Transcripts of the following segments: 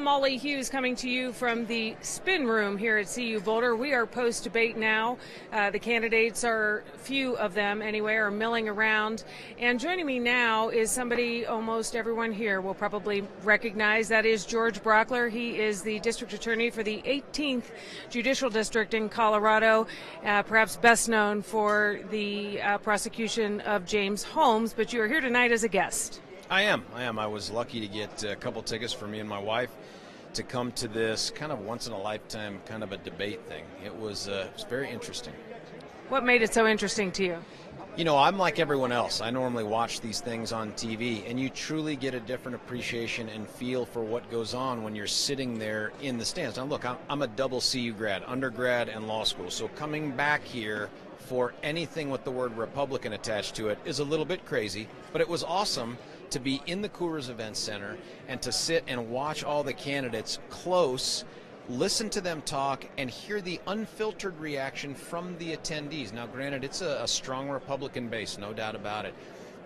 Molly Hughes coming to you from the spin room here at CU Boulder. We are post-debate now. The candidates are, few of them anyway, are milling around. And joining me now is somebody almost everyone here will probably recognize. That is George Brauchler. He is the district attorney for the 18th Judicial District in Colorado, perhaps best known for the prosecution of James Holmes. But you are here tonight as a guest. I am. I was lucky to get a couple tickets for me and my wife to come to this kind of once-in-a-lifetime kind of a debate thing. It was very interesting. What made it so interesting to you? You know, I'm like everyone else. I normally watch these things on TV, and you truly get a different appreciation and feel for what goes on when you're sitting there in the stands. Now, look, I'm a double CU grad, undergrad and law school, so coming back here for anything with the word Republican attached to it is a little bit crazy, but it was awesome to be in the Coors Event Center and to sit and watch all the candidates close, listen to them talk, and hear the unfiltered reaction from the attendees. Now, granted, it's a strong Republican base, no doubt about it,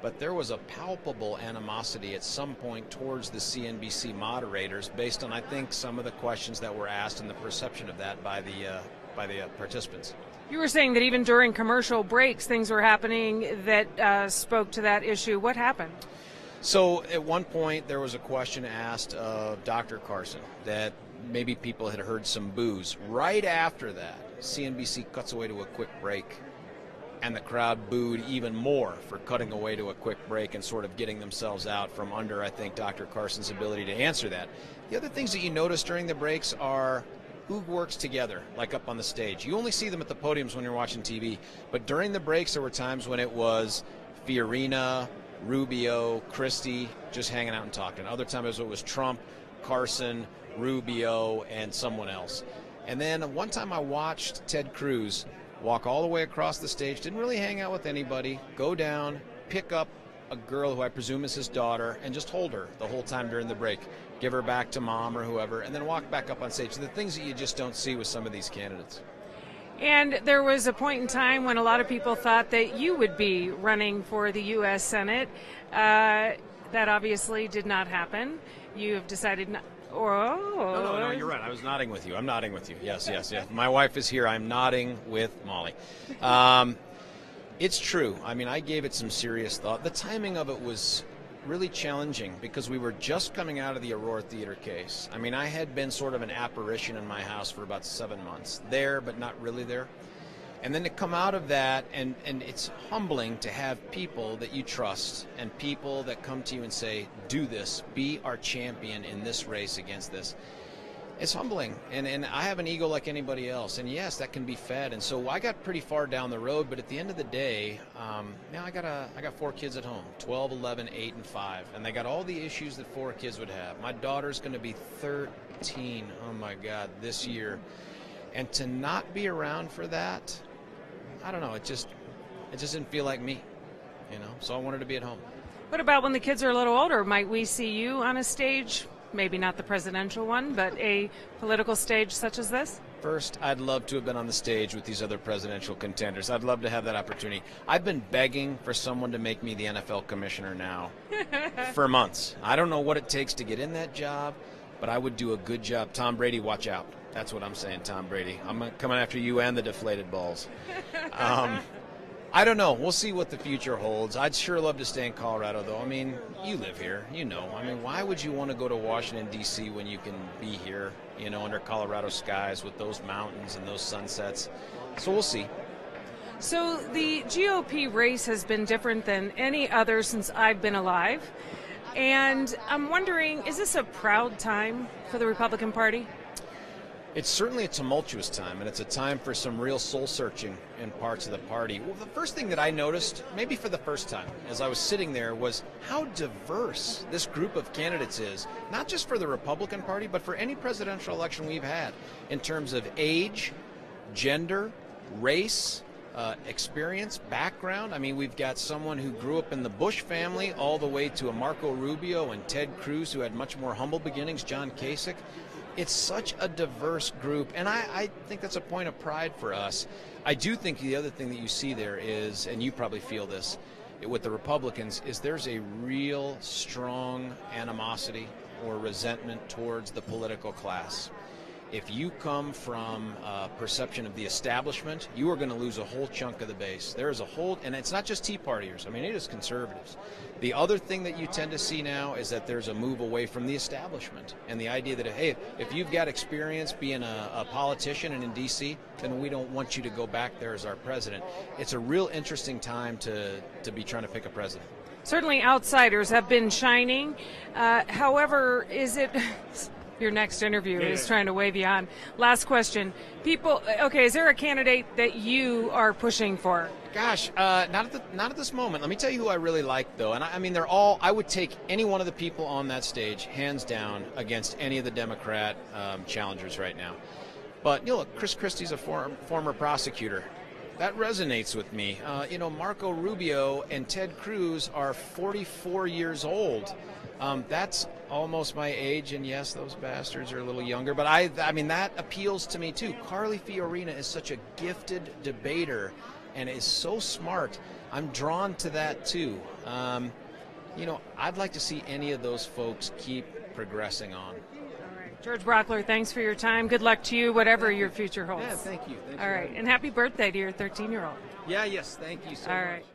but there was a palpable animosity at some point towards the CNBC moderators based on, I think, some of the questions that were asked and the perception of that by the participants. You were saying that even during commercial breaks, things were happening that spoke to that issue. What happened? So at one point there was a question asked of Dr. Carson that maybe people had heard some boos. Right after that, CNBC cuts away to a quick break, and the crowd booed even more for cutting away to a quick break and sort of getting themselves out from under, I think, Dr. Carson's ability to answer that. The other things that you notice during the breaks are who works together, like up on the stage. You only see them at the podiums when you're watching TV, but during the breaks there were times when it was Fiorina, Rubio, Christie just hanging out and talking. Other times it was Trump, Carson, Rubio, and someone else. And then one time I watched Ted Cruz walk all the way across the stage, didn't really hang out with anybody, go down, pick up a girl who I presume is his daughter, and just hold her the whole time during the break, give her back to mom or whoever, and then walk back up on stage. So the things that you just don't see with some of these candidates. And there was a point in time when a lot of people thought that you would be running for the U.S. Senate. That obviously did not happen. You have decided not. No, you're right. I was nodding with you. I'm nodding with you. Yes. My wife is here. I'm nodding with Molly. It's true. I mean, I gave it some serious thought. The timing of it was really challenging because we were just coming out of the Aurora Theater case. I mean, I had been sort of an apparition in my house for about 7 months. There, but not really there. And then to come out of that, and it's humbling to have people that you trust and people that come to you and say, do this, be our champion in this race against this. It's humbling, and I have an ego like anybody else, and yes, that can be fed. And so I got pretty far down the road, but at the end of the day, now I got 4 kids at home, 12, 11, 8, and 5, and they got all the issues that 4 kids would have. My daughter's going to be 13, oh my God, this year, and to not be around for that, I don't know, it just didn't feel like me, you know. So I wanted to be at home. What about when the kids are a little older? Might we see you on a stage? Maybe not the presidential one, but a political stage such as this? First, I'd love to have been on the stage with these other presidential contenders. I'd love to have that opportunity. I've been begging for someone to make me the NFL commissioner now for months. I don't know what it takes to get in that job, but I would do a good job. Tom Brady, watch out. That's what I'm saying, Tom Brady. I'm coming after you and the deflated balls. I don't know. We'll see what the future holds. I'd sure love to stay in Colorado, though. I mean, you live here. You know. I mean, why would you want to go to Washington, D.C. when you can be here, you know, under Colorado skies with those mountains and those sunsets? So we'll see. So the GOP race has been different than any other since I've been alive. And I'm wondering, is this a proud time for the Republican Party? It's certainly a tumultuous time, and it's a time for some real soul-searching in parts of the party. Well, the first thing that I noticed, maybe for the first time, as I was sitting there, was how diverse this group of candidates is, not just for the Republican Party, but for any presidential election we've had, in terms of age, gender, race, experience, background. I mean, we've got someone who grew up in the Bush family all the way to a Marco Rubio and Ted Cruz, who had much more humble beginnings, John Kasich. It's such a diverse group, and I think that's a point of pride for us. I do think the other thing that you see there is, and you probably feel this with the Republicans, is there's a real strong animosity or resentment towards the political class. If you come from a perception of the establishment, you are going to lose a whole chunk of the base. There is a whole, and it's not just Tea Partiers. I mean, it is conservatives. The other thing that you tend to see now is that there's a move away from the establishment, and the idea that, hey, if you've got experience being a politician and in D.C., then we don't want you to go back there as our president. It's a real interesting time to be trying to pick a president. Certainly outsiders have been shining. However, is it... Your next interview is trying to wave you on. Last question. Is there a candidate that you are pushing for? Gosh, not at this moment. Let me tell you who I really like, though. And I mean, they're all, I would take any one of the people on that stage, hands down, against any of the Democrat challengers right now. But, look, Chris Christie's a former prosecutor. That resonates with me. Marco Rubio and Ted Cruz are 44 years old. That's almost my age, and yes, those bastards are a little younger, but I mean, that appeals to me too. Carly Fiorina is such a gifted debater and is so smart. I'm drawn to that too. I'd like to see any of those folks keep progressing on. All right. George Brauchler, thanks for your time. Good luck to you, whatever your future holds. Yeah, thank you. All right, and happy birthday to your 13-year-old. Yeah, yes, thank you so much. All right.